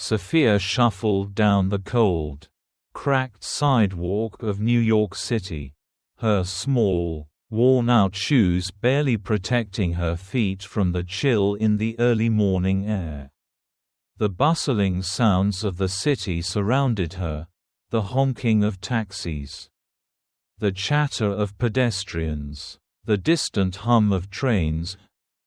Sophia shuffled down the cold, cracked sidewalk of New York City, her small, worn-out shoes barely protecting her feet from the chill in the early morning air. The bustling sounds of the city surrounded her, the honking of taxis, the chatter of pedestrians, the distant hum of trains,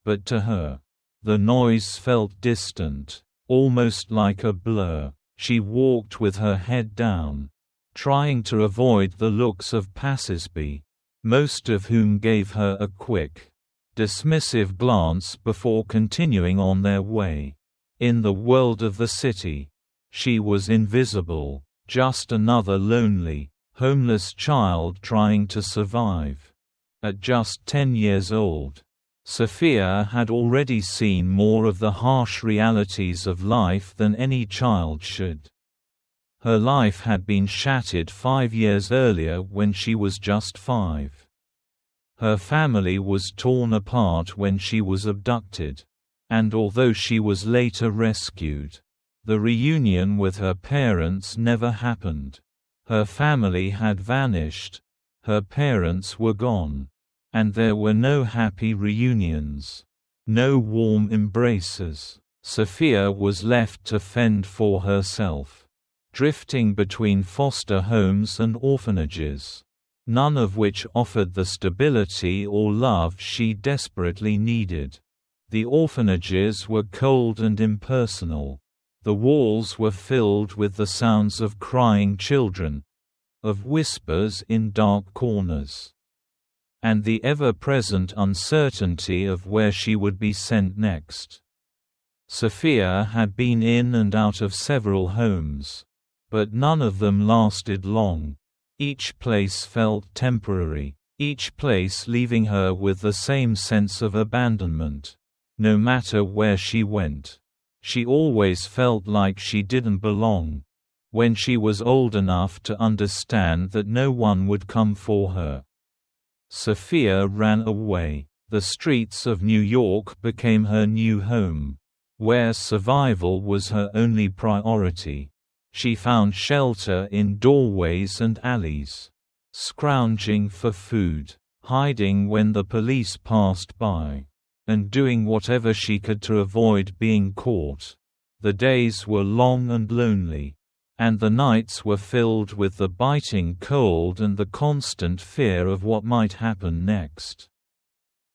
but to her, the noise felt distant, almost like a blur. She walked with her head down, trying to avoid the looks of passersby, most of whom gave her a quick, dismissive glance before continuing on their way. In the world of the city, she was invisible, just another lonely, homeless child trying to survive. At just 10 years old, Sophia had already seen more of the harsh realities of life than any child should. Her life had been shattered 5 years earlier when she was just 5. Her family was torn apart when she was abducted, and although she was later rescued, the reunion with her parents never happened. Her family had vanished, her parents were gone, and there were no happy reunions, no warm embraces. Sophia was left to fend for herself, drifting between foster homes and orphanages, none of which offered the stability or love she desperately needed. The orphanages were cold and impersonal. The walls were filled with the sounds of crying children, of whispers in dark corners, and the ever-present uncertainty of where she would be sent next. Sophia had been in and out of several homes, but none of them lasted long. Each place felt temporary, each place leaving her with the same sense of abandonment. No matter where she went, she always felt like she didn't belong. When she was old enough to understand that no one would come for her, Sophia ran away. The streets of New York became her new home, where survival was her only priority. She found shelter in doorways and alleys, scrounging for food, hiding when the police passed by, and doing whatever she could to avoid being caught. The days were long and lonely, and the nights were filled with the biting cold and the constant fear of what might happen next.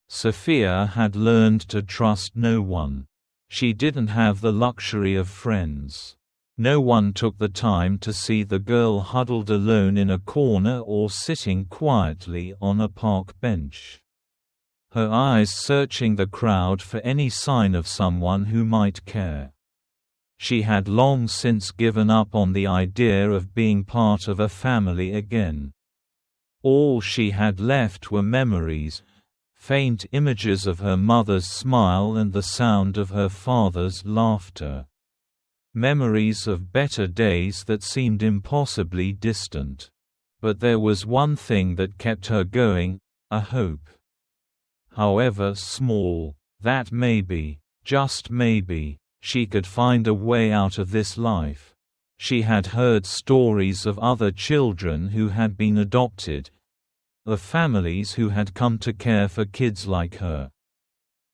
Sophia had learned to trust no one. She didn't have the luxury of friends. No one took the time to see the girl huddled alone in a corner or sitting quietly on a park bench, her eyes searching the crowd for any sign of someone who might care. She had long since given up on the idea of being part of a family again. All she had left were memories, faint images of her mother's smile and the sound of her father's laughter. Memories of better days that seemed impossibly distant. But there was one thing that kept her going, a hope. However small, that maybe, just maybe, she could find a way out of this life. She had heard stories of other children who had been adopted, of families who had come to care for kids like her.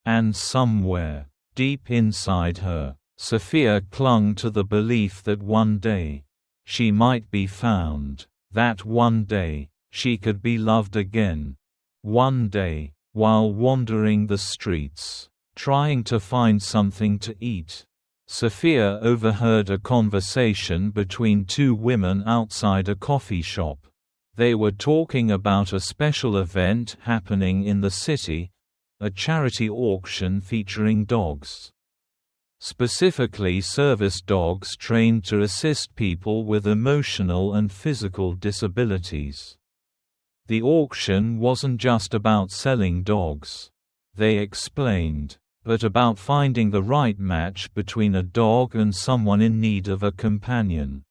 And somewhere, deep inside her, Sophia clung to the belief that one day, she might be found, that one day, she could be loved again. One day, while wandering the streets, trying to find something to eat, Sophia overheard a conversation between two women outside a coffee shop. They were talking about a special event happening in the city, a charity auction featuring dogs. Specifically service dogs trained to assist people with emotional and physical disabilities. The auction wasn't just about selling dogs, they explained, but about finding the right match between a dog and someone in need of a companion.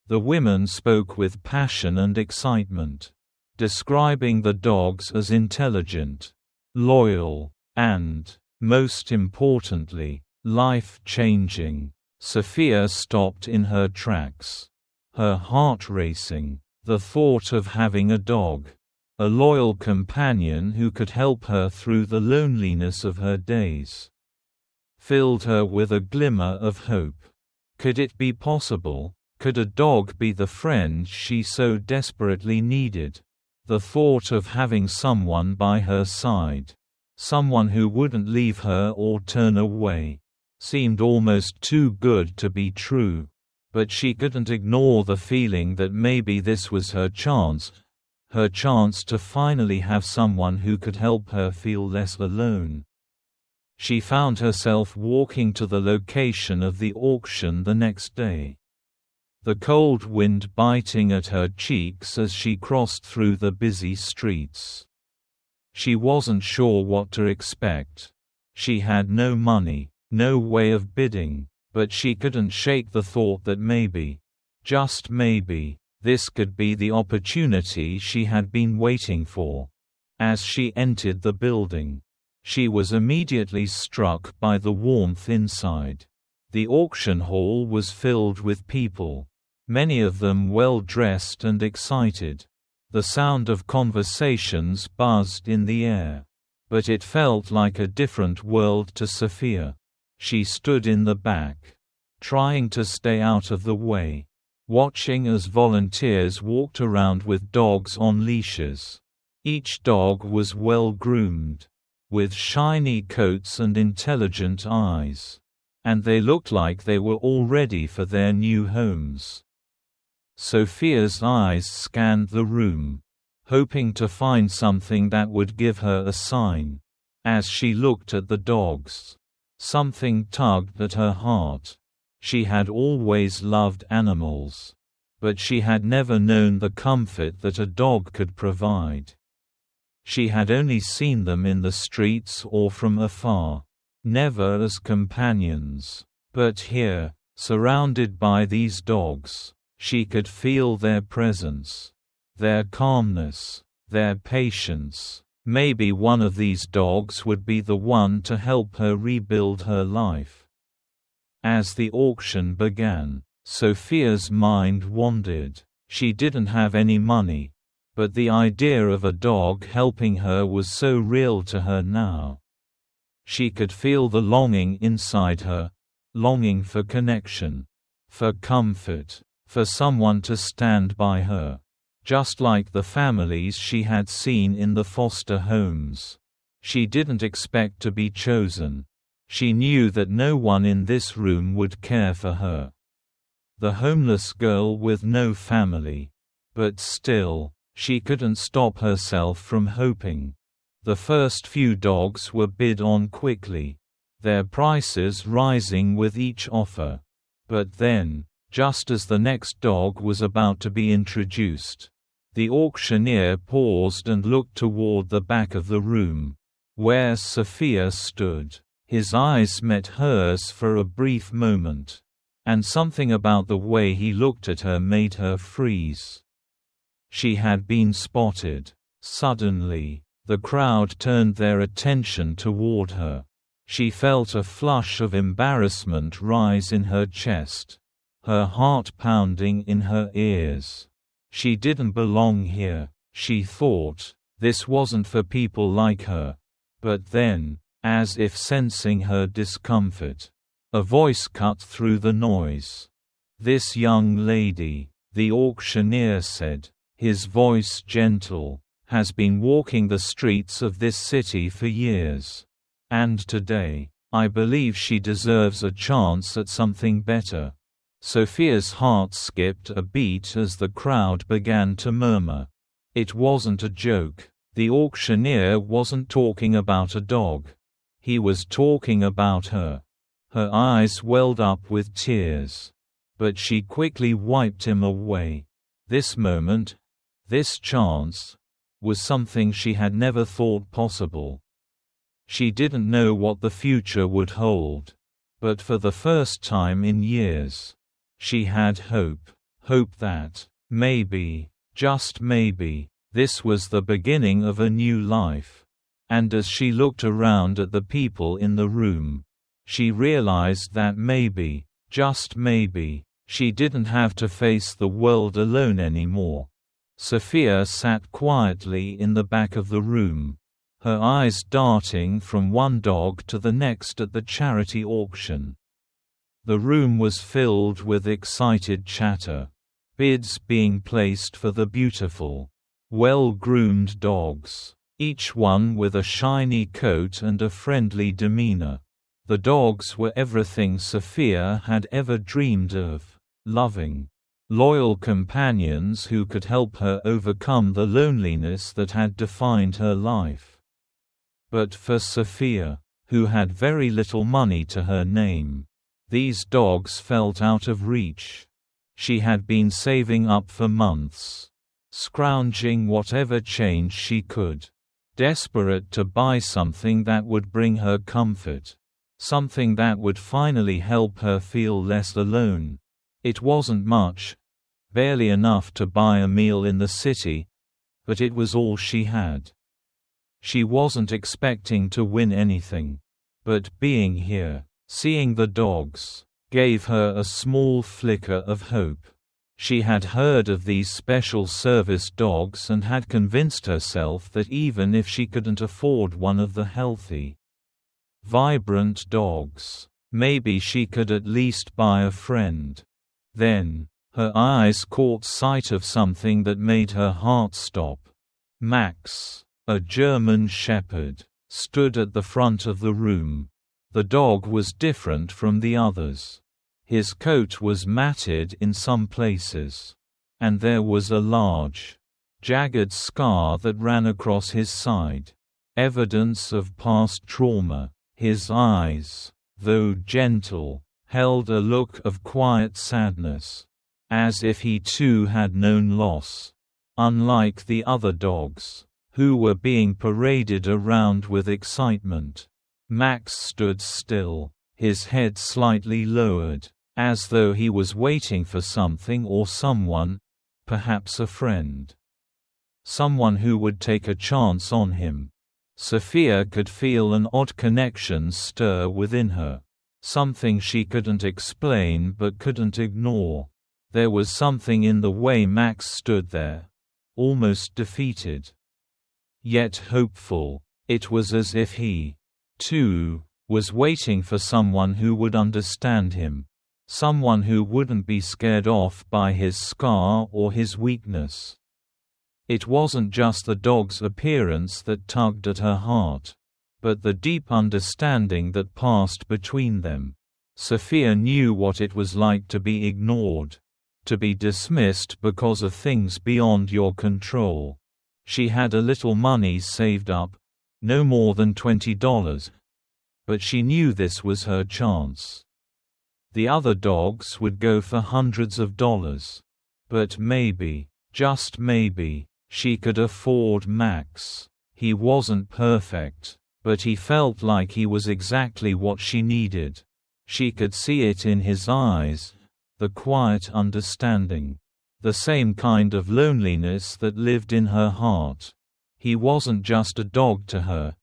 The women spoke with passion and excitement, describing the dogs as intelligent, loyal, and, most importantly, life-changing. Sophia stopped in her tracks, her heart racing. The thought of having a dog, a loyal companion who could help her through the loneliness of her days, filled her with a glimmer of hope. Could it be possible? Could a dog be the friend she so desperately needed? The thought of having someone by her side, someone who wouldn't leave her or turn away, seemed almost too good to be true. But she couldn't ignore the feeling that maybe this was her chance to finally have someone who could help her feel less alone. She found herself walking to the location of the auction the next day, the cold wind biting at her cheeks as she crossed through the busy streets. She wasn't sure what to expect. She had no money, no way of bidding. But she couldn't shake the thought that maybe, just maybe, this could be the opportunity she had been waiting for. As she entered the building, she was immediately struck by the warmth inside. The auction hall was filled with people, many of them well-dressed and excited. The sound of conversations buzzed in the air. But it felt like a different world to Sophia. She stood in the back, trying to stay out of the way, watching as volunteers walked around with dogs on leashes. Each dog was well-groomed, with shiny coats and intelligent eyes, and they looked like they were all ready for their new homes. Sophia's eyes scanned the room, hoping to find something that would give her a sign. As she looked at the dogs, something tugged at her heart. She had always loved animals, but she had never known the comfort that a dog could provide. She had only seen them in the streets or from afar, never as companions. But here, surrounded by these dogs, she could feel their presence, their calmness, their patience. Maybe one of these dogs would be the one to help her rebuild her life. As the auction began, Sophia's mind wandered. She didn't have any money, but the idea of a dog helping her was so real to her now. She could feel the longing inside her, longing for connection, for comfort, for someone to stand by her. Just like the families she had seen in the foster homes. She didn't expect to be chosen. She knew that no one in this room would care for her. The homeless girl with no family. But still, she couldn't stop herself from hoping. The first few dogs were bid on quickly, their prices rising with each offer. But then, just as the next dog was about to be introduced, the auctioneer paused and looked toward the back of the room, where Sophia stood. His eyes met hers for a brief moment, and something about the way he looked at her made her freeze. She had been spotted. Suddenly, the crowd turned their attention toward her. She felt a flush of embarrassment rise in her chest, her heart pounding in her ears. She didn't belong here, she thought. This wasn't for people like her. But then, as if sensing her discomfort, a voice cut through the noise. "This young lady," the auctioneer said, his voice gentle, "has been walking the streets of this city for years. And today, I believe she deserves a chance at something better." Sophia's heart skipped a beat as the crowd began to murmur. It wasn't a joke. The auctioneer wasn't talking about a dog. He was talking about her. Her eyes welled up with tears. But she quickly wiped him away. This moment, this chance, was something she had never thought possible. She didn't know what the future would hold. But for the first time in years, she had hope. Hope that, maybe, just maybe, this was the beginning of a new life. And as she looked around at the people in the room, she realized that maybe, Just maybe, she didn't have to face the world alone anymore. Sophia sat quietly in the back of the room, her eyes darting from one dog to the next at the charity auction. The room was filled with excited chatter, bids being placed for the beautiful, well-groomed dogs, each one with a shiny coat and a friendly demeanor. The dogs were everything Sophia had ever dreamed of, loving, loyal companions who could help her overcome the loneliness that had defined her life. But for Sophia, who had very little money to her name, these dogs felt out of reach. She had been saving up for months, scrounging whatever change she could, desperate to buy something that would bring her comfort, something that would finally help her feel less alone. It wasn't much, barely enough to buy a meal in the city, but it was all she had. She wasn't expecting to win anything, but being here, seeing the dogs, gave her a small flicker of hope. She had heard of these special service dogs and had convinced herself that even if she couldn't afford one of the healthy, vibrant dogs, maybe she could at least buy a friend. Then, her eyes caught sight of something that made her heart stop. Max, a German shepherd, stood at the front of the room. The dog was different from the others. His coat was matted in some places, and there was a large, jagged scar that ran across his side, evidence of past trauma. His eyes, though gentle, held a look of quiet sadness, as if he too had known loss. Unlike the other dogs, who were being paraded around with excitement, Max stood still, his head slightly lowered, as though he was waiting for something or someone, perhaps a friend. Someone who would take a chance on him. Sophia could feel an odd connection stir within her, something she couldn't explain but couldn't ignore. There was something in the way Max stood there, almost defeated, yet hopeful. It was as if he, too, was waiting for someone who would understand him, someone who wouldn't be scared off by his scar or his weakness. It wasn't just the dog's appearance that tugged at her heart, but the deep understanding that passed between them. Sophia knew what it was like to be ignored, to be dismissed because of things beyond your control. She had a little money saved up, no more than $20, but she knew this was her chance. The other dogs would go for hundreds of dollars. But maybe, just maybe, she could afford Max. He wasn't perfect, but he felt like he was exactly what she needed. She could see it in his eyes, the quiet understanding, the same kind of loneliness that lived in her heart. He wasn't just a dog to her.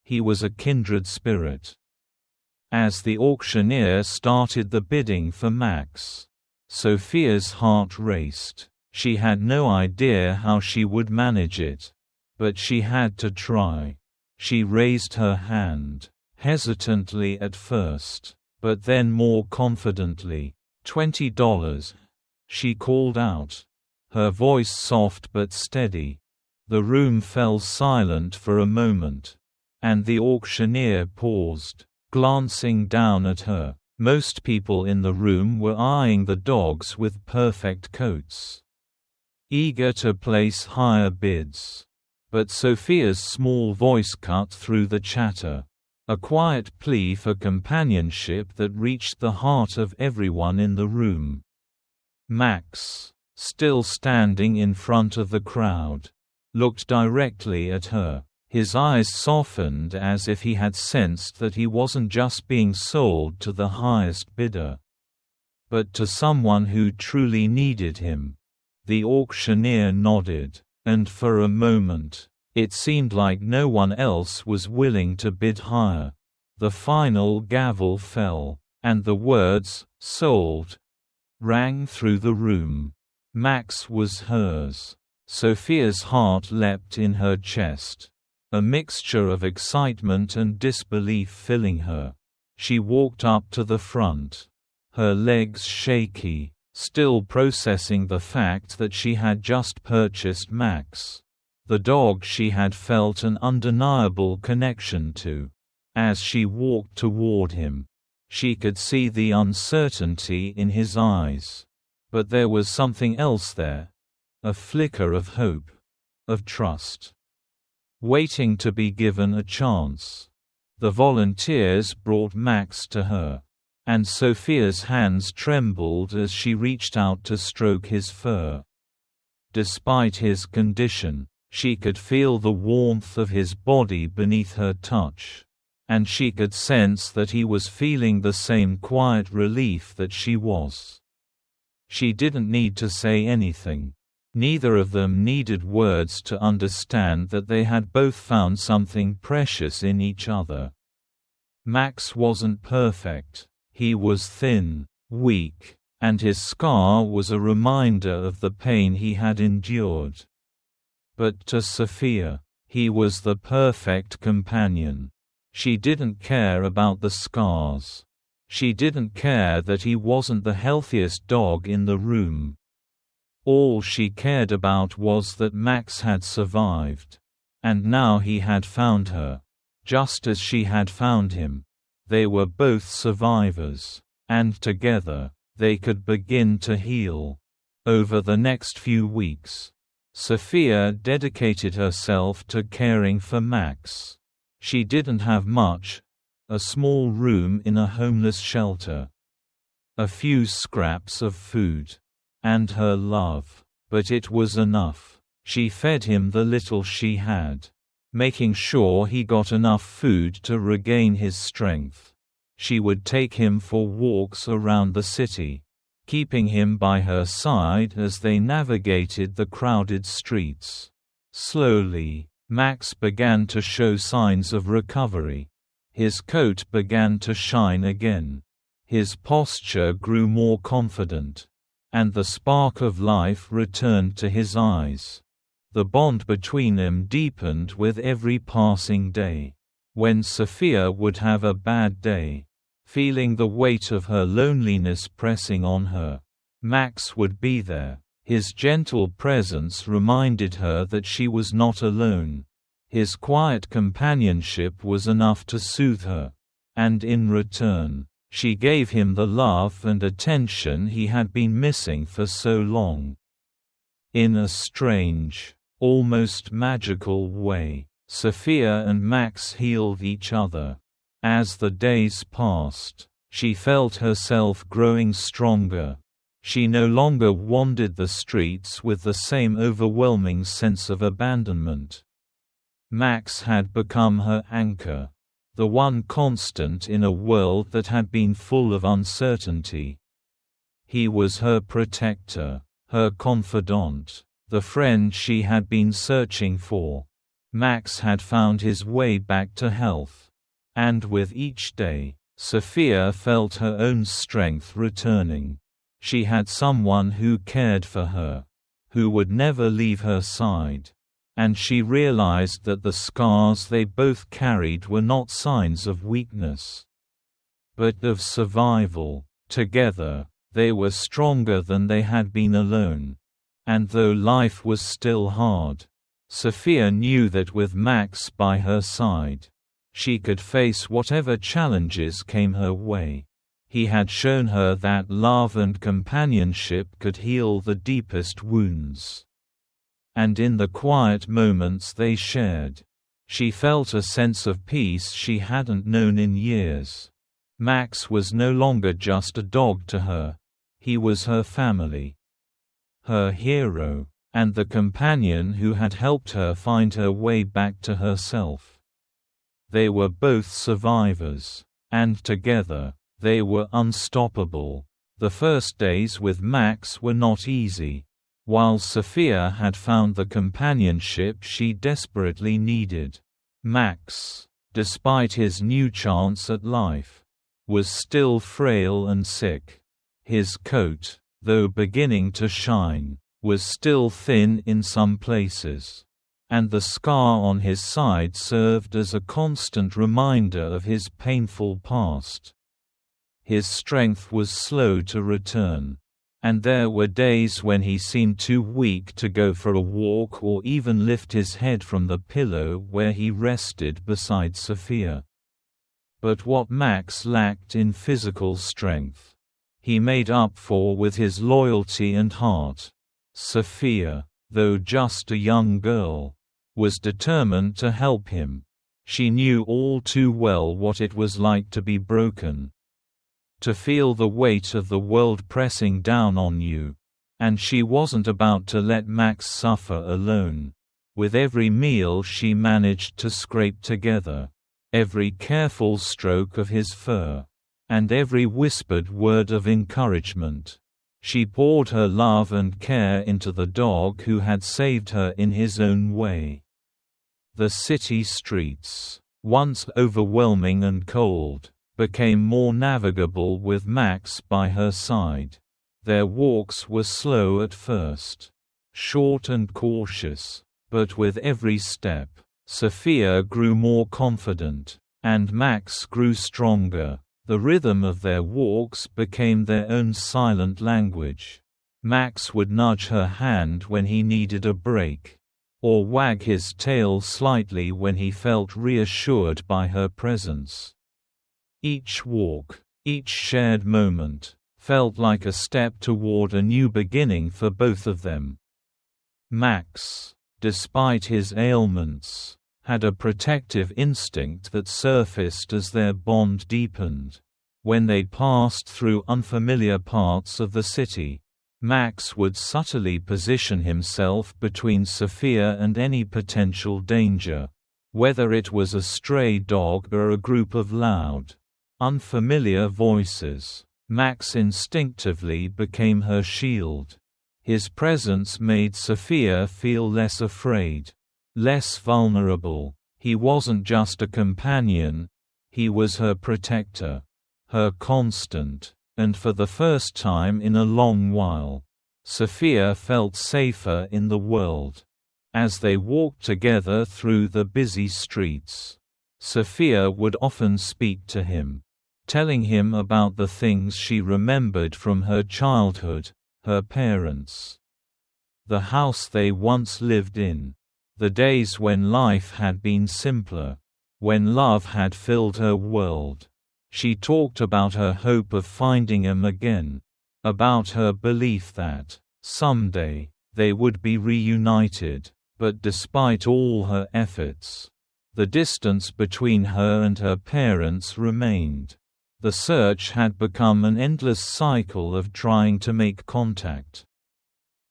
He was a kindred spirit. As the auctioneer started the bidding for Max, Sophia's heart raced. She had no idea how she would manage it, but she had to try. She raised her hand, hesitantly at first, but then more confidently. $20, she called out, her voice soft but steady. The room fell silent for a moment, and the auctioneer paused, glancing down at her. Most people in the room were eyeing the dogs with perfect coats, eager to place higher bids. But Sophia's small voice cut through the chatter, a quiet plea for companionship that reached the heart of everyone in the room. Max, still standing in front of the crowd, looked directly at her. His eyes softened as if he had sensed that he wasn't just being sold to the highest bidder, but to someone who truly needed him. The auctioneer nodded, and for a moment, it seemed like no one else was willing to bid higher. The final gavel fell. and the words, "sold," rang through the room. Max was hers. Sophia's heart leapt in her chest. A mixture of excitement and disbelief filling her. She walked up to the front. Her legs shaky, still processing the fact that she had just purchased Max. The dog she had felt an undeniable connection to. As she walked toward him, she could see the uncertainty in his eyes. But there was something else there. A flicker of hope. Of trust. Waiting to be given a chance. The volunteers brought Max to her. And Sophia's hands trembled as she reached out to stroke his fur. Despite his condition, she could feel the warmth of his body beneath her touch. And she could sense that he was feeling the same quiet relief that she was. She didn't need to say anything. Neither of them needed words to understand that they had both found something precious in each other. Max wasn't perfect. He was thin, weak, and his scar was a reminder of the pain he had endured. But to Sophia, he was the perfect companion. She didn't care about the scars. She didn't care that he wasn't the healthiest dog in the room. All she cared about was that Max had survived. And now he had found her. Just as she had found him. They were both survivors. And together, they could begin to heal. Over the next few weeks, Sophia dedicated herself to caring for Max. She didn't have much. A small room in a homeless shelter. A few scraps of food. And her love. But it was enough. She fed him the little she had. Making sure he got enough food to regain his strength. She would take him for walks around the city. Keeping him by her side as they navigated the crowded streets. Slowly, Max began to show signs of recovery. His coat began to shine again. His posture grew more confident. And the spark of life returned to his eyes. The bond between them deepened with every passing day. When Sophia would have a bad day, feeling the weight of her loneliness pressing on her, Max would be there. His gentle presence reminded her that she was not alone. His quiet companionship was enough to soothe her. And in return, she gave him the love and attention he had been missing for so long. In a strange, almost magical way, Sophia and Max healed each other. As the days passed, she felt herself growing stronger. She no longer wandered the streets with the same overwhelming sense of abandonment. Max had become her anchor. The one constant in a world that had been full of uncertainty. He was her protector, her confidant, the friend she had been searching for. Max had found his way back to health. And with each day, Sophia felt her own strength returning. She had someone who cared for her, who would never leave her side. And she realized that the scars they both carried were not signs of weakness, but of survival. Together, they were stronger than they had been alone. And though life was still hard, Sophia knew that with Max by her side, she could face whatever challenges came her way. He had shown her that love and companionship could heal the deepest wounds. And in the quiet moments they shared, she felt a sense of peace she hadn't known in years. Max was no longer just a dog to her. He was her family. Her hero, and the companion who had helped her find her way back to herself. They were both survivors. And together, they were unstoppable. The first days with Max were not easy. While Sophia had found the companionship she desperately needed, Max, despite his new chance at life, was still frail and sick. His coat, though beginning to shine, was still thin in some places, and the scar on his side served as a constant reminder of his painful past. His strength was slow to return, and there were days when he seemed too weak to go for a walk or even lift his head from the pillow where he rested beside Sophia. But what Max lacked in physical strength, he made up for with his loyalty and heart. Sophia, though just a young girl, was determined to help him. She knew all too well what it was like to be broken, to feel the weight of the world pressing down on you. And she wasn't about to let Max suffer alone. With every meal she managed to scrape together, every careful stroke of his fur, and every whispered word of encouragement, she poured her love and care into the dog who had saved her in his own way. The city streets, once overwhelming and cold, became more navigable with Max by her side. Their walks were slow at first, short and cautious, but with every step, Sophia grew more confident, and Max grew stronger. The rhythm of their walks became their own silent language. Max would nudge her hand when he needed a break, or wag his tail slightly when he felt reassured by her presence. Each walk, each shared moment, felt like a step toward a new beginning for both of them. Max, despite his ailments, had a protective instinct that surfaced as their bond deepened. When they passed through unfamiliar parts of the city, Max would subtly position himself between Sophia and any potential danger, whether it was a stray dog or a group of loud, unfamiliar voices. Max instinctively became her shield. His presence made Sophia feel less afraid, less vulnerable. He wasn't just a companion, he was her protector, her constant, and for the first time in a long while, Sophia felt safer in the world. As they walked together through the busy streets, Sophia would often speak to him, telling him about the things she remembered from her childhood, her parents, the house they once lived in, the days when life had been simpler, when love had filled her world. She talked about her hope of finding him again, about her belief that, someday, they would be reunited. But despite all her efforts, the distance between her and her parents remained. The search had become an endless cycle of trying to make contact,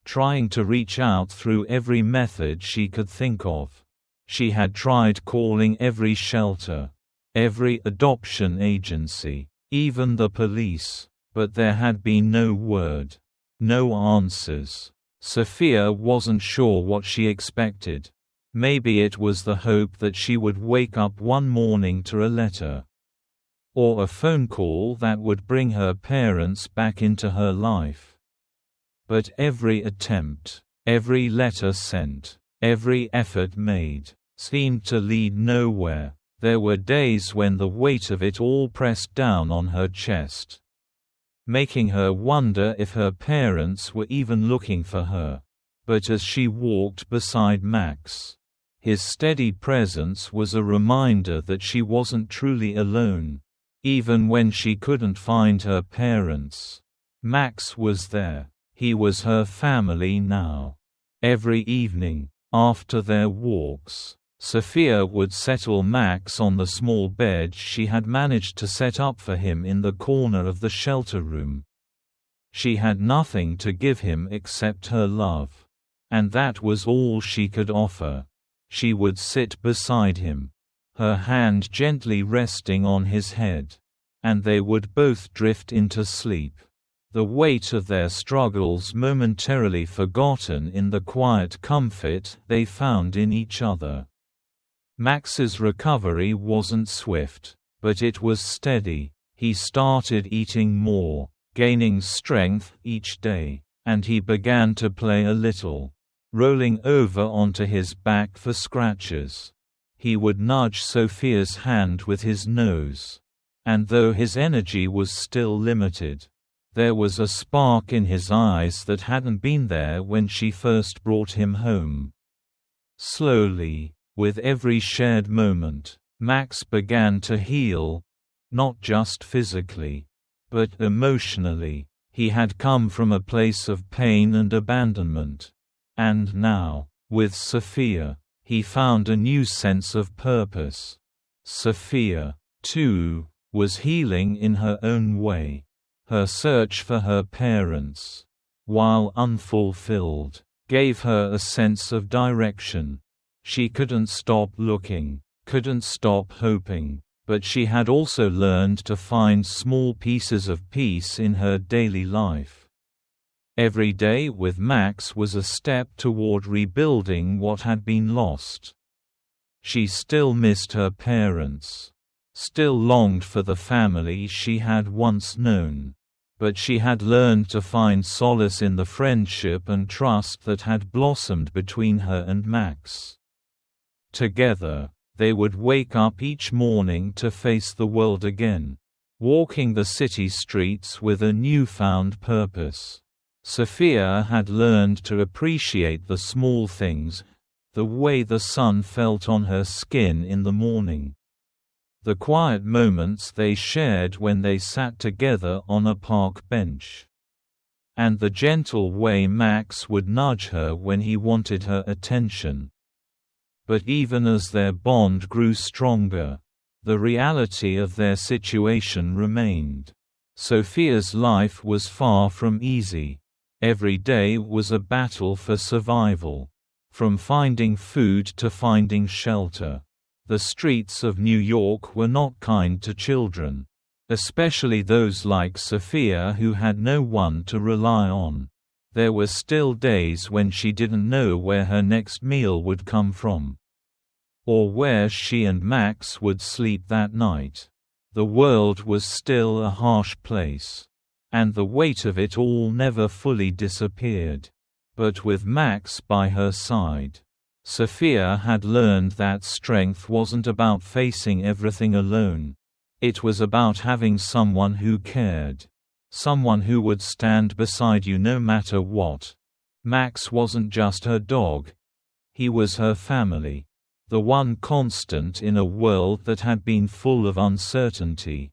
trying to reach out through every method she could think of. She had tried calling every shelter, every adoption agency, even the police, but there had been no word, no answers. Sophia wasn't sure what she expected. Maybe it was the hope that she would wake up one morning to a letter, or a phone call that would bring her parents back into her life. But every attempt, every letter sent, every effort made, seemed to lead nowhere. There were days when the weight of it all pressed down on her chest, making her wonder if her parents were even looking for her. But as she walked beside Max, his steady presence was a reminder that she wasn't truly alone. Even when she couldn't find her parents, Max was there. He was her family now. Every evening, after their walks, Sophia would settle Max on the small bed she had managed to set up for him in the corner of the shelter room. She had nothing to give him except her love, and that was all she could offer. She would sit beside him, her hand gently resting on his head, and they would both drift into sleep, the weight of their struggles momentarily forgotten in the quiet comfort they found in each other. Max's recovery wasn't swift, but it was steady. He started eating more, gaining strength each day, and he began to play a little, rolling over onto his back for scratches. He would nudge Sophia's hand with his nose. And though his energy was still limited, there was a spark in his eyes that hadn't been there when she first brought him home. Slowly, with every shared moment, Max began to heal, not just physically, but emotionally. He had come from a place of pain and abandonment. And now, with Sophia, he found a new sense of purpose. Sophia, too, was healing in her own way. Her search for her parents, while unfulfilled, gave her a sense of direction. She couldn't stop looking, couldn't stop hoping, but she had also learned to find small pieces of peace in her daily life. Every day with Max was a step toward rebuilding what had been lost. She still missed her parents, still longed for the family she had once known. But she had learned to find solace in the friendship and trust that had blossomed between her and Max. Together, they would wake up each morning to face the world again, walking the city streets with a newfound purpose. Sophia had learned to appreciate the small things, the way the sun felt on her skin in the morning, the quiet moments they shared when they sat together on a park bench, and the gentle way Max would nudge her when he wanted her attention. But even as their bond grew stronger, the reality of their situation remained. Sophia's life was far from easy. Every day was a battle for survival, from finding food to finding shelter. The streets of New York were not kind to children, especially those like Sophia who had no one to rely on. There were still days when she didn't know where her next meal would come from, or where she and Max would sleep that night. The world was still a harsh place, and the weight of it all never fully disappeared. But with Max by her side, Sophia had learned that strength wasn't about facing everything alone. It was about having someone who cared, someone who would stand beside you no matter what. Max wasn't just her dog. He was her family, the one constant in a world that had been full of uncertainty.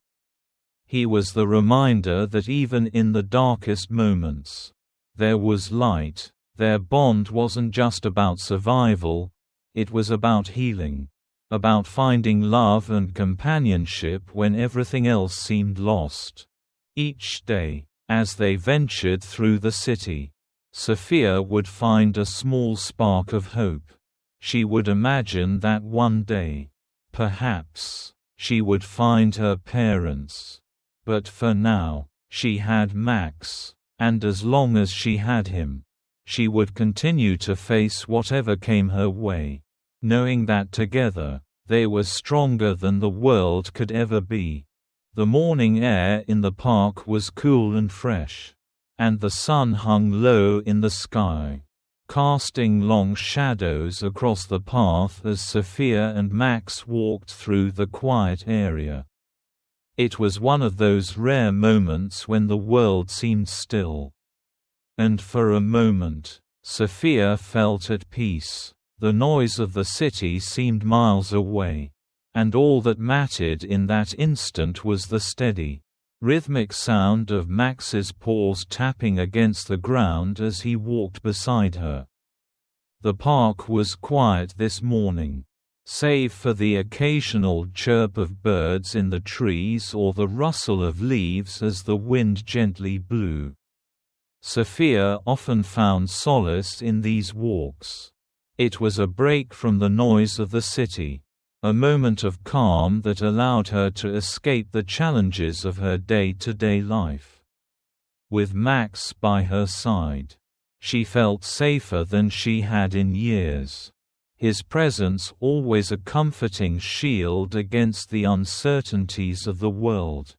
He was the reminder that even in the darkest moments, there was light. Their bond wasn't just about survival, it was about healing, about finding love and companionship when everything else seemed lost. Each day, as they ventured through the city, Sophia would find a small spark of hope. She would imagine that one day, perhaps, she would find her parents. But for now, she had Max, and as long as she had him, she would continue to face whatever came her way, knowing that together, they were stronger than the world could ever be. The morning air in the park was cool and fresh, and the sun hung low in the sky, casting long shadows across the path as Sophia and Max walked through the quiet area. It was one of those rare moments when the world seemed still. And for a moment, Sophia felt at peace. The noise of the city seemed miles away, and all that mattered in that instant was the steady, rhythmic sound of Max's paws tapping against the ground as he walked beside her. The park was quiet this morning, save for the occasional chirp of birds in the trees or the rustle of leaves as the wind gently blew. Sophia often found solace in these walks. It was a break from the noise of the city, a moment of calm that allowed her to escape the challenges of her day-to-day life. With Max by her side, she felt safer than she had in years. His presence always a comforting shield against the uncertainties of the world.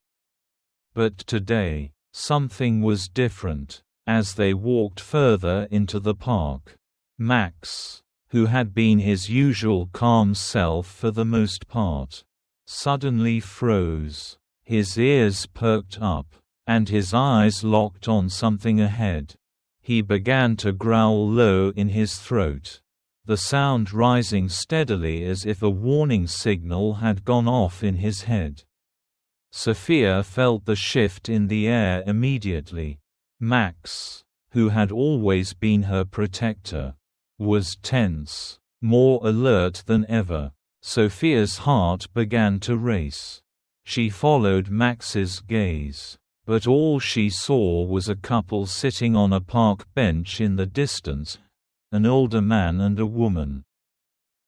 But today, something was different. As they walked further into the park, Max, who had been his usual calm self for the most part, suddenly froze. His ears perked up, and his eyes locked on something ahead. He began to growl low in his throat, the sound rising steadily as if a warning signal had gone off in his head. Sophia felt the shift in the air immediately. Max, who had always been her protector, was tense, more alert than ever. Sophia's heart began to race. She followed Max's gaze, but all she saw was a couple sitting on a park bench in the distance, an older man and a woman.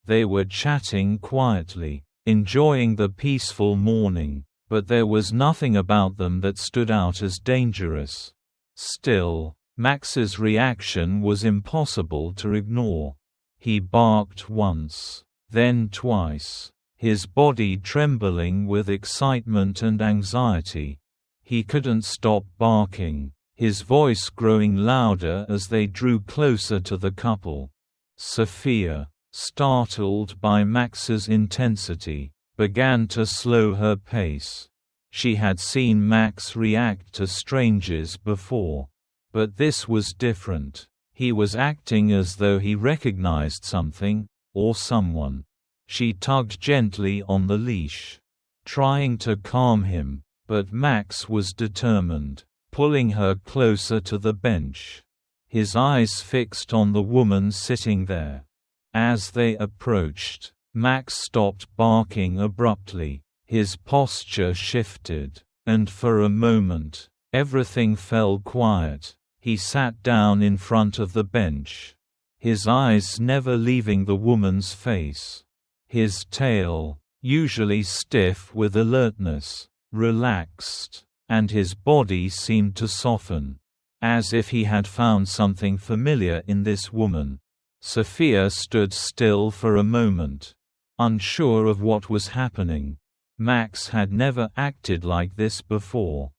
They were chatting quietly, enjoying the peaceful morning, but there was nothing about them that stood out as dangerous. Still, Max's reaction was impossible to ignore. He barked once, then twice, his body trembling with excitement and anxiety. He couldn't stop barking, his voice growing louder as they drew closer to the couple. Sophia, startled by Max's intensity, began to slow her pace. She had seen Max react to strangers before. But this was different. He was acting as though he recognized something, or someone. She tugged gently on the leash, trying to calm him, but Max was determined, pulling her closer to the bench, his eyes fixed on the woman sitting there. As they approached, Max stopped barking abruptly. His posture shifted, and for a moment, everything fell quiet. He sat down in front of the bench, his eyes never leaving the woman's face. His tail, usually stiff with alertness, relaxed, and his body seemed to soften, as if he had found something familiar in this woman. Sophia stood still for a moment, unsure of what was happening. Max had never acted like this before.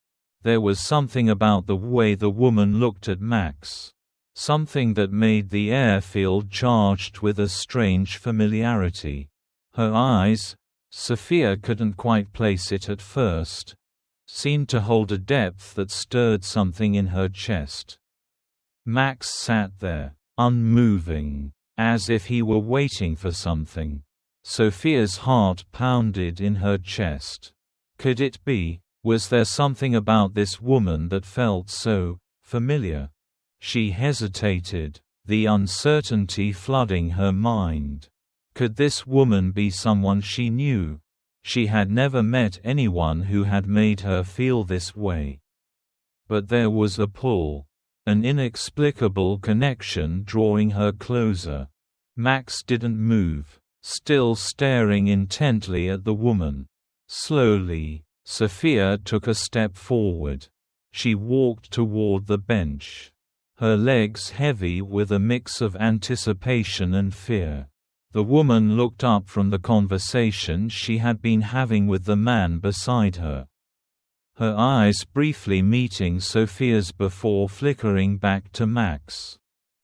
There was something about the way the woman looked at Max, something that made the air feel charged with a strange familiarity. Her eyes, Sophia couldn't quite place it at first, seemed to hold a depth that stirred something in her chest. Max sat there, unmoving, as if he were waiting for something. Sophia's heart pounded in her chest. Could it be? Was there something about this woman that felt so familiar? She hesitated, the uncertainty flooding her mind. Could this woman be someone she knew? She had never met anyone who had made her feel this way. But there was a pull, an inexplicable connection drawing her closer. Max didn't move, still staring intently at the woman. Slowly, Sophia took a step forward. She walked toward the bench, her legs heavy with a mix of anticipation and fear. The woman looked up from the conversation she had been having with the man beside her, her eyes briefly meeting Sophia's before flickering back to Max.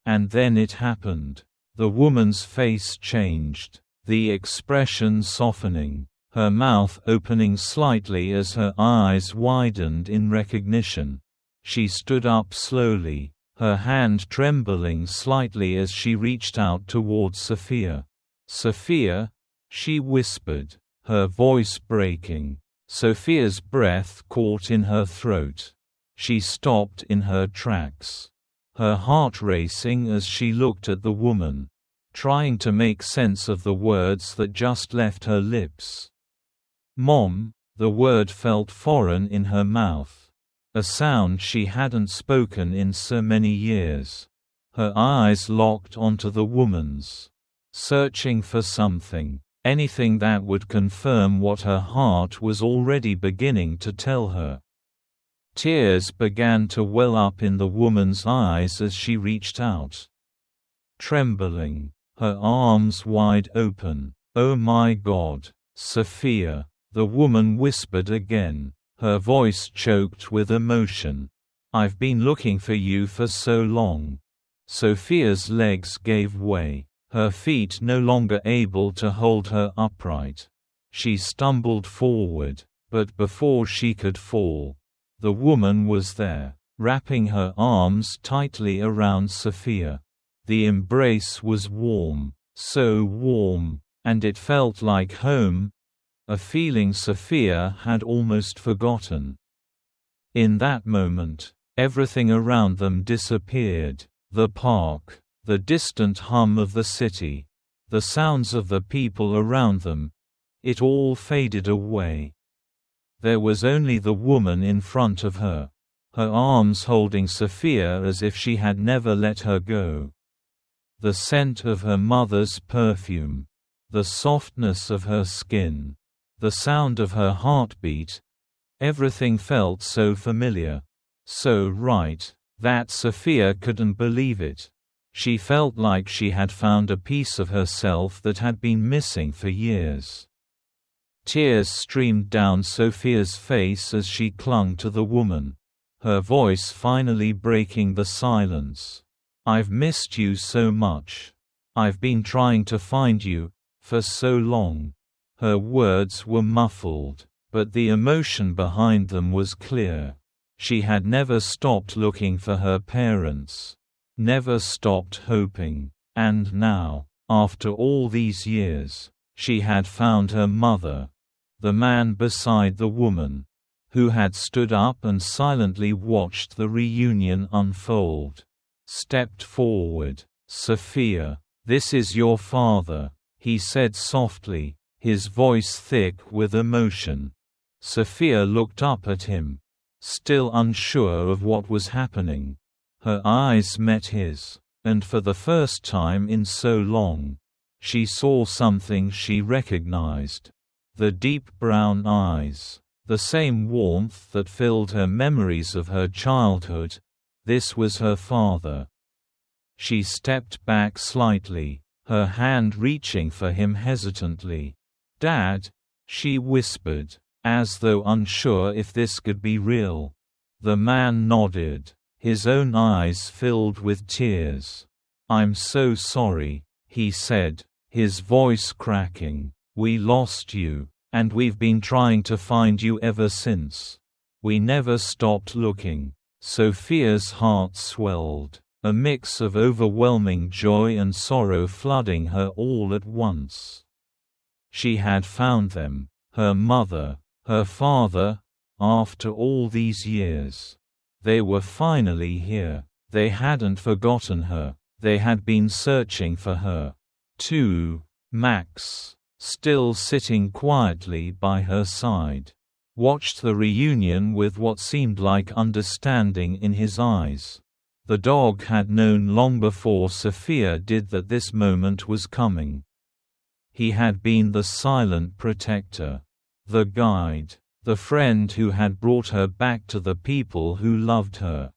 And then it happened. The woman's face changed, the expression softening, her mouth opening slightly as her eyes widened in recognition. She stood up slowly, her hand trembling slightly as she reached out towards Sophia. "Sophia?" she whispered, her voice breaking. Sophia's breath caught in her throat. She stopped in her tracks, her heart racing as she looked at the woman, trying to make sense of the words that just left her lips. "Mom," the word felt foreign in her mouth, a sound she hadn't spoken in so many years. Her eyes locked onto the woman's, searching for something, anything that would confirm what her heart was already beginning to tell her. Tears began to well up in the woman's eyes as she reached out, trembling, her arms wide open. "Oh my God, Sophia," the woman whispered again, her voice choked with emotion. "I've been looking for you for so long." Sophia's legs gave way, her feet no longer able to hold her upright. She stumbled forward, but before she could fall, the woman was there, wrapping her arms tightly around Sophia. The embrace was warm, so warm, and it felt like home, a feeling Sophia had almost forgotten. In that moment, everything around them disappeared: the park, the distant hum of the city, the sounds of the people around them. It all faded away. There was only the woman in front of her, her arms holding Sophia as if she had never let her go. The scent of her mother's perfume, the softness of her skin, the sound of her heartbeat, everything felt so familiar, so right, that Sophia couldn't believe it. She felt like she had found a piece of herself that had been missing for years. Tears streamed down Sophia's face as she clung to the woman, her voice finally breaking the silence. "I've missed you so much. I've been trying to find you, for so long." Her words were muffled, but the emotion behind them was clear. She had never stopped looking for her parents, never stopped hoping, and now, after all these years, she had found her mother. The man beside the woman, who had stood up and silently watched the reunion unfold, stepped forward. "Sophia, this is your father," he said softly, his voice thick with emotion. Sophia looked up at him, still unsure of what was happening. Her eyes met his, and for the first time in so long, she saw something she recognized. The deep brown eyes, the same warmth that filled her memories of her childhood. This was her father. She stepped back slightly, her hand reaching for him hesitantly. "Dad," she whispered, as though unsure if this could be real. The man nodded, his own eyes filled with tears. "I'm so sorry," he said, his voice cracking. "We lost you, and we've been trying to find you ever since. We never stopped looking." Sophia's heart swelled, a mix of overwhelming joy and sorrow flooding her all at once. She had found them, her mother, her father, after all these years. They were finally here. They hadn't forgotten her, they had been searching for her, too. Max, still sitting quietly by her side, watched the reunion with what seemed like understanding in his eyes. The dog had known long before Sophia did that this moment was coming. He had been the silent protector, the guide, the friend who had brought her back to the people who loved her.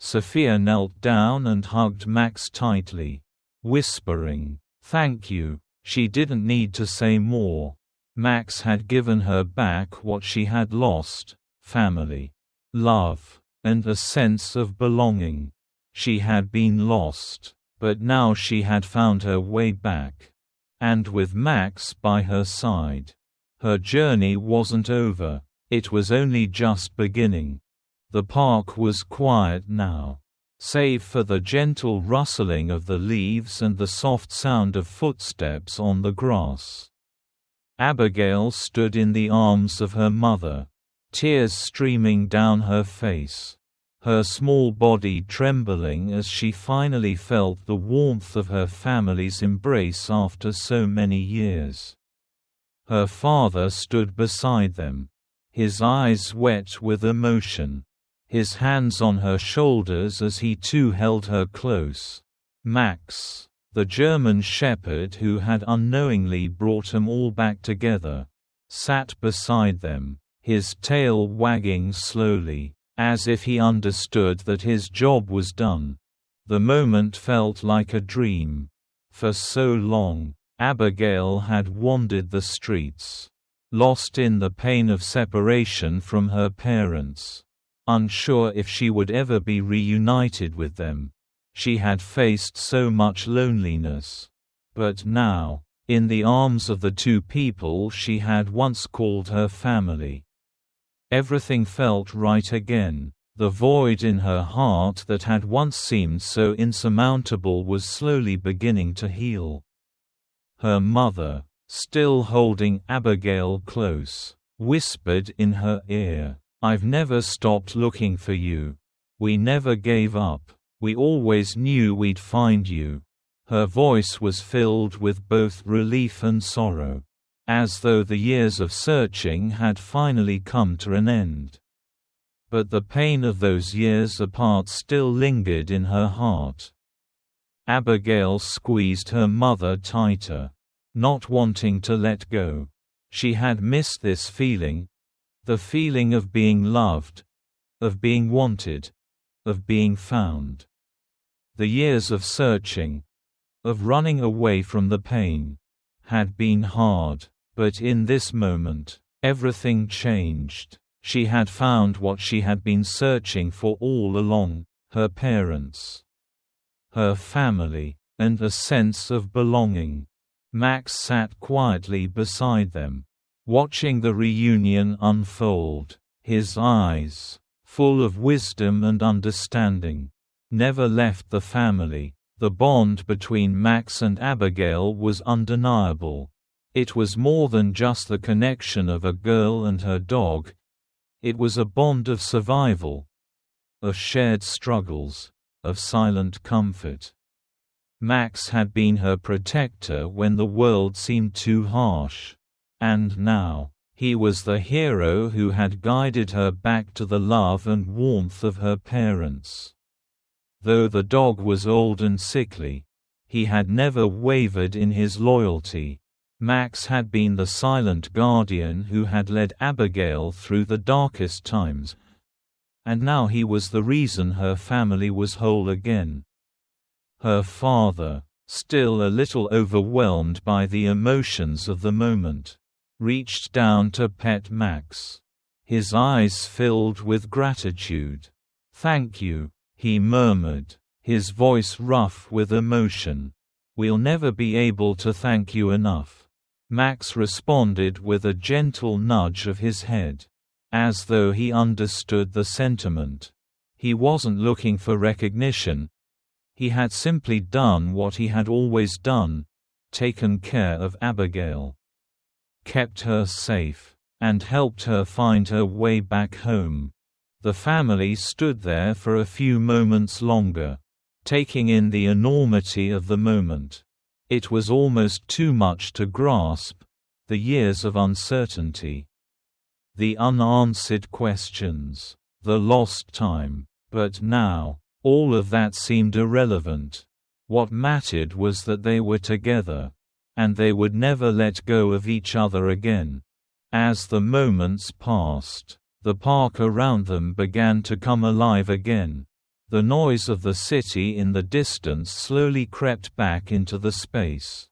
Sophia knelt down and hugged Max tightly, whispering, "Thank you." She didn't need to say more. Max had given her back what she had lost: family, love, and a sense of belonging. She had been lost, but now she had found her way back. And with Max by her side, her journey wasn't over, it was only just beginning. The park was quiet now, save for the gentle rustling of the leaves and the soft sound of footsteps on the grass. Abigail stood in the arms of her mother, tears streaming down her face, her small body trembling as she finally felt the warmth of her family's embrace after so many years. Her father stood beside them, his eyes wet with emotion, his hands on her shoulders as he too held her close. Max, the German shepherd who had unknowingly brought them all back together, sat beside them, his tail wagging slowly, as if he understood that his job was done. The moment felt like a dream. For so long, Abigail had wandered the streets, lost in the pain of separation from her parents. Unsure if she would ever be reunited with them. She had faced so much loneliness. But now, in the arms of the two people she had once called her family, everything felt right again. The void in her heart that had once seemed so insurmountable was slowly beginning to heal. Her mother, still holding Abigail close, whispered in her ear, "I've never stopped looking for you. We never gave up. We always knew we'd find you." Her voice was filled with both relief and sorrow, as though the years of searching had finally come to an end. But the pain of those years apart still lingered in her heart. Abigail squeezed her mother tighter, not wanting to let go. She had missed this feeling, the feeling of being loved, of being wanted, of being found. The years of searching, of running away from the pain, had been hard, but in this moment, everything changed. She had found what she had been searching for all along: her parents, her family, and a sense of belonging. Max sat quietly beside them, watching the reunion unfold, his eyes, full of wisdom and understanding, never left the family. The bond between Max and Abigail was undeniable. It was more than just the connection of a girl and her dog. It was a bond of survival, of shared struggles, of silent comfort. Max had been her protector when the world seemed too harsh. And now, he was the hero who had guided her back to the love and warmth of her parents. Though the dog was old and sickly, he had never wavered in his loyalty. Max had been the silent guardian who had led Abigail through the darkest times, and now he was the reason her family was whole again. Her father, still a little overwhelmed by the emotions of the moment, reached down to pet Max. His eyes filled with gratitude. "Thank you," he murmured, his voice rough with emotion. "We'll never be able to thank you enough." Max responded with a gentle nudge of his head, as though he understood the sentiment. He wasn't looking for recognition. He had simply done what he had always done, taken care of Abigail, kept her safe, and helped her find her way back home. The family stood there for a few moments longer, taking in the enormity of the moment. It was almost too much to grasp, the years of uncertainty, the unanswered questions, the lost time. But now, all of that seemed irrelevant. What mattered was that they were together, and they would never let go of each other again. As the moments passed, the park around them began to come alive again. The noise of the city in the distance slowly crept back into the space.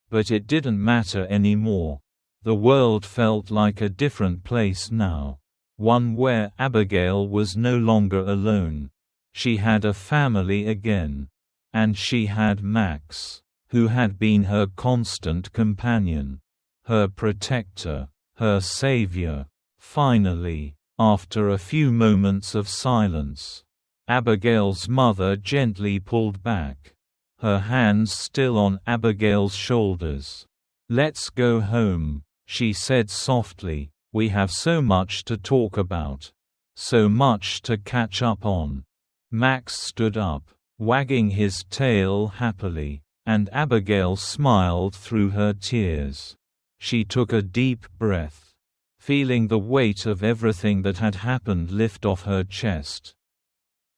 But it didn't matter anymore. The world felt like a different place now, one where Abigail was no longer alone. She had a family again. And she had Max, who had been her constant companion, her protector, her savior. Finally, after a few moments of silence, Abigail's mother gently pulled back, her hands still on Abigail's shoulders. "Let's go home," she said softly. "We have so much to talk about, so much to catch up on." Max stood up, wagging his tail happily, and Abigail smiled through her tears. She took a deep breath, feeling the weight of everything that had happened lift off her chest.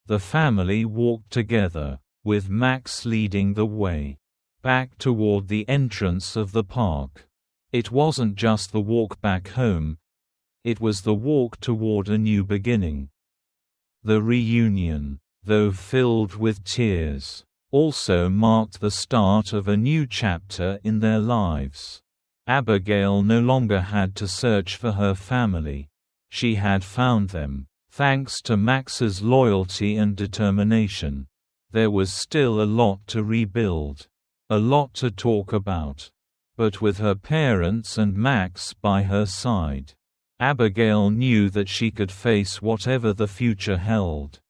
The family walked together, with Max leading the way, back toward the entrance of the park. It wasn't just the walk back home, it was the walk toward a new beginning. The reunion, though filled with tears, also marked the start of a new chapter in their lives. Abigail no longer had to search for her family. She had found them, thanks to Max's loyalty and determination. There was still a lot to rebuild, a lot to talk about. But with her parents and Max by her side, Abigail knew that she could face whatever the future held.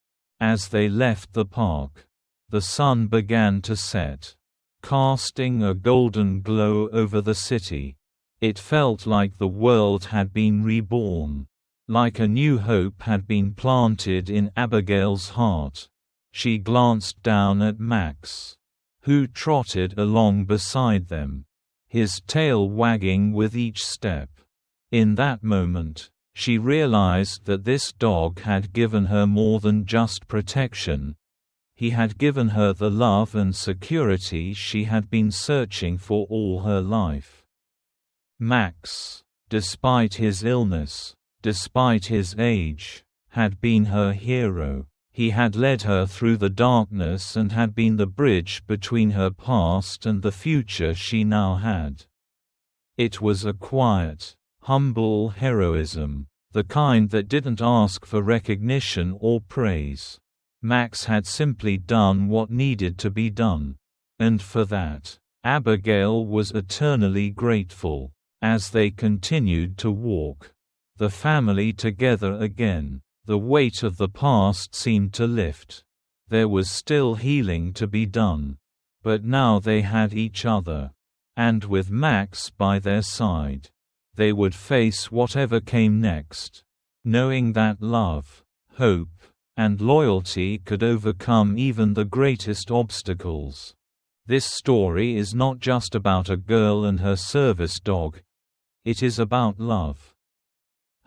As they left the park, the sun began to set, casting a golden glow over the city. It felt like the world had been reborn, like a new hope had been planted in Abigail's heart. She glanced down at Max, who trotted along beside them, his tail wagging with each step. In that moment, she realized that this dog had given her more than just protection. He had given her the love and security she had been searching for all her life. Max, despite his illness, despite his age, had been her hero. He had led her through the darkness and had been the bridge between her past and the future she now had. It was a quiet, humble heroism, the kind that didn't ask for recognition or praise. Max had simply done what needed to be done. And for that, Abigail was eternally grateful. As they continued to walk, the family together again, the weight of the past seemed to lift. There was still healing to be done. But now they had each other. And with Max by their side, they would face whatever came next, knowing that love, hope, and loyalty could overcome even the greatest obstacles. This story is not just about a girl and her service dog. It is about love,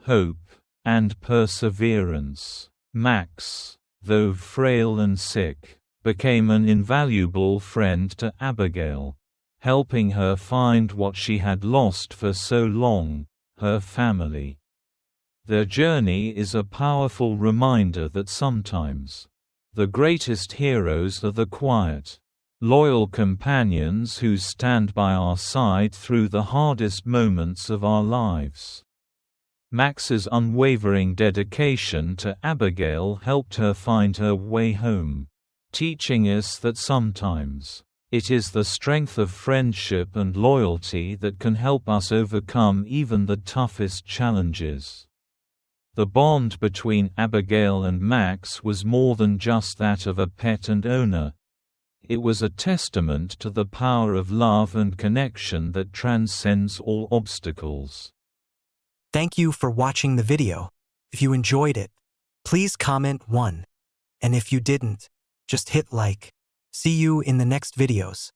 hope, and perseverance. Max, though frail and sick, became an invaluable friend to Abigail, helping her find what she had lost for so long, her family. Their journey is a powerful reminder that sometimes the greatest heroes are the quiet, loyal companions who stand by our side through the hardest moments of our lives. Max's unwavering dedication to Abigail helped her find her way home, teaching us that sometimes it is the strength of friendship and loyalty that can help us overcome even the toughest challenges. The bond between Abigail and Max was more than just that of a pet and owner. It was a testament to the power of love and connection that transcends all obstacles. Thank you for watching the video. If you enjoyed it, please comment 1. And if you didn't, just hit like. See you in the next videos.